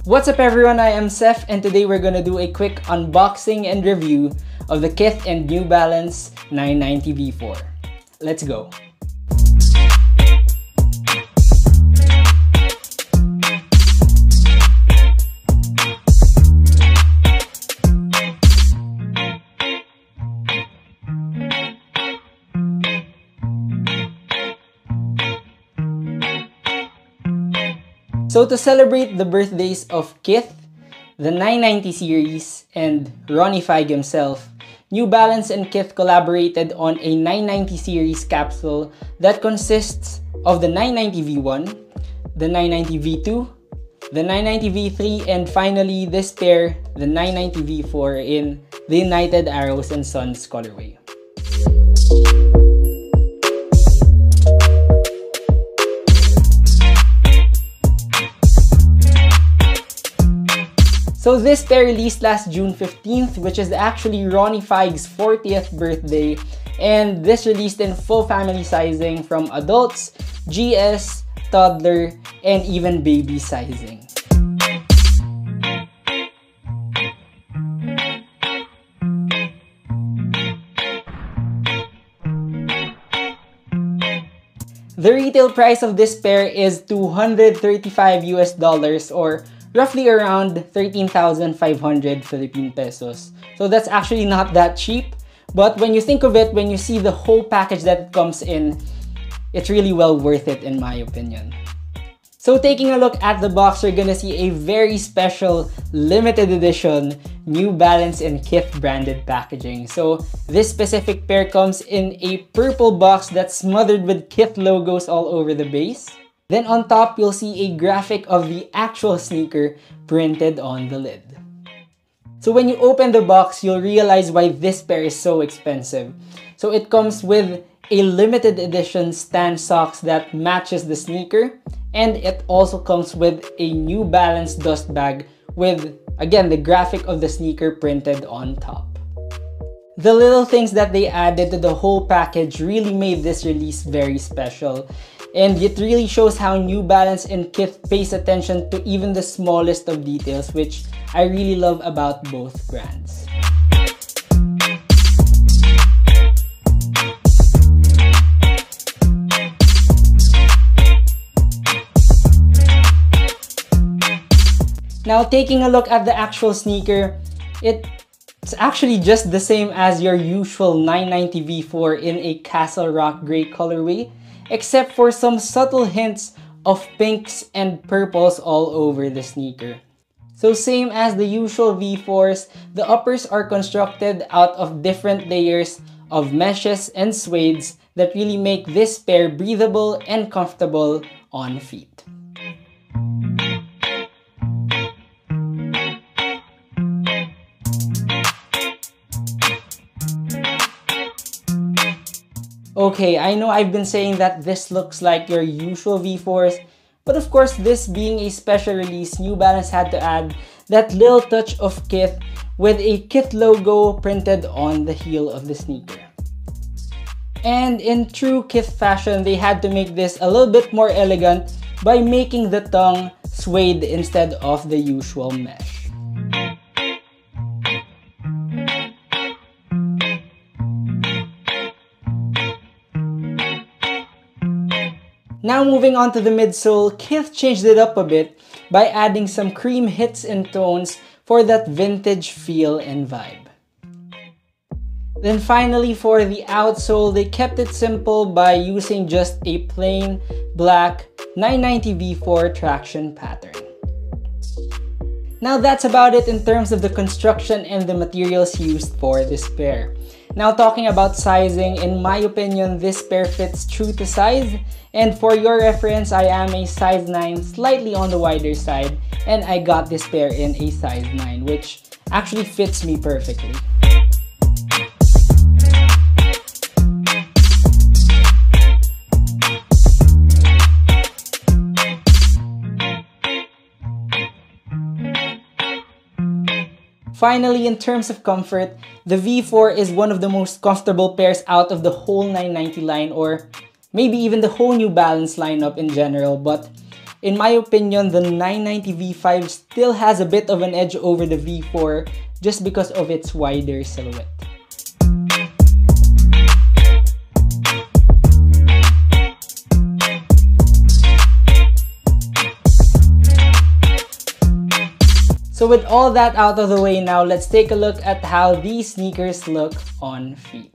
What's up everyone, I am Seth and today we're gonna do a quick unboxing and review of the Kith and New Balance 990V4. Let's go! So to celebrate the birthdays of Kith, the 990 series, and Ronnie Fieg himself, New Balance and Kith collaborated on a 990 series capsule that consists of the 990V1, the 990V2, the 990V3, and finally this pair, the 990V4 in the United Arrows and Sons colorway. So this pair released last June 15th, which is actually Ronnie Fieg's 40th birthday, and this released in full family sizing from adults, GS, toddler, and even baby sizing. The retail price of this pair is $235 US or roughly around 13,500 Philippine pesos. So that's actually not that cheap, but when you think of it, when you see the whole package that it comes in, it's really well worth it in my opinion. So taking a look at the box, you're gonna see a very special limited edition New Balance and Kith branded packaging. So this specific pair comes in a purple box that's smothered with Kith logos all over the base. Then on top, you'll see a graphic of the actual sneaker printed on the lid. So when you open the box, you'll realize why this pair is so expensive. So it comes with a limited edition Stan socks that matches the sneaker, and it also comes with a New Balance dust bag with, again, the graphic of the sneaker printed on top. The little things that they added to the whole package really made this release very special. And it really shows how New Balance and Kith pays attention to even the smallest of details, which I really love about both brands. Now taking a look at the actual sneaker, it's actually just the same as your usual 990V4 in a Castle Rock gray colorway, except for some subtle hints of pinks and purples all over the sneaker. So same as the usual V4s, the uppers are constructed out of different layers of meshes and suedes that really make this pair breathable and comfortable on feet. Okay, I know I've been saying that this looks like your usual V4s, but of course this being a special release, New Balance had to add that little touch of Kith with a Kith logo printed on the heel of the sneaker. And in true Kith fashion, they had to make this a little bit more elegant by making the tongue suede instead of the usual mesh. Now moving on to the midsole, Kith changed it up a bit by adding some cream hits and tones for that vintage feel and vibe. Then finally for the outsole, they kept it simple by using just a plain black 990V4 traction pattern. Now that's about it in terms of the construction and the materials used for this pair. Now talking about sizing, in my opinion, this pair fits true to size. And for your reference, I am a size 9, slightly on the wider side, and I got this pair in a size 9, which actually fits me perfectly. Finally, in terms of comfort, the V4 is one of the most comfortable pairs out of the whole 990 line, or maybe even the whole New Balance lineup in general, but in my opinion, the 990 V5 still has a bit of an edge over the V4 just because of its wider silhouette. So with all that out of the way now, let's take a look at how these sneakers look on feet.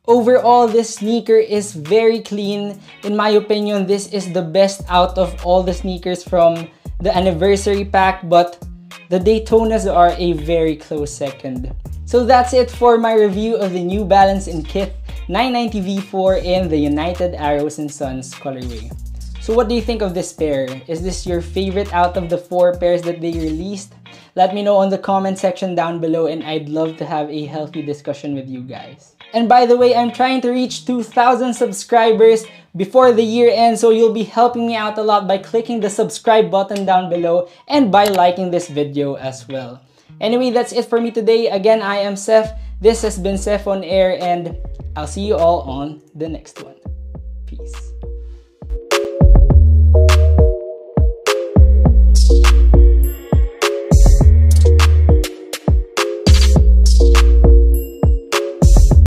Overall, this sneaker is very clean. In my opinion, this is the best out of all the sneakers from the anniversary pack, but the Daytonas are a very close second. So that's it for my review of the New Balance and Kith 990 V4 in the United Arrows and Sons colorway. So what do you think of this pair? Is this your favorite out of the 4 pairs that they released? Let me know on the comment section down below, and I'd love to have a healthy discussion with you guys. And by the way, I'm trying to reach 2,000 subscribers before the year ends, so you'll be helping me out a lot by clicking the subscribe button down below and by liking this video as well. Anyway, that's it for me today. Again, I am Seth. This has been Seth on Air, and I'll see you all on the next one. Peace.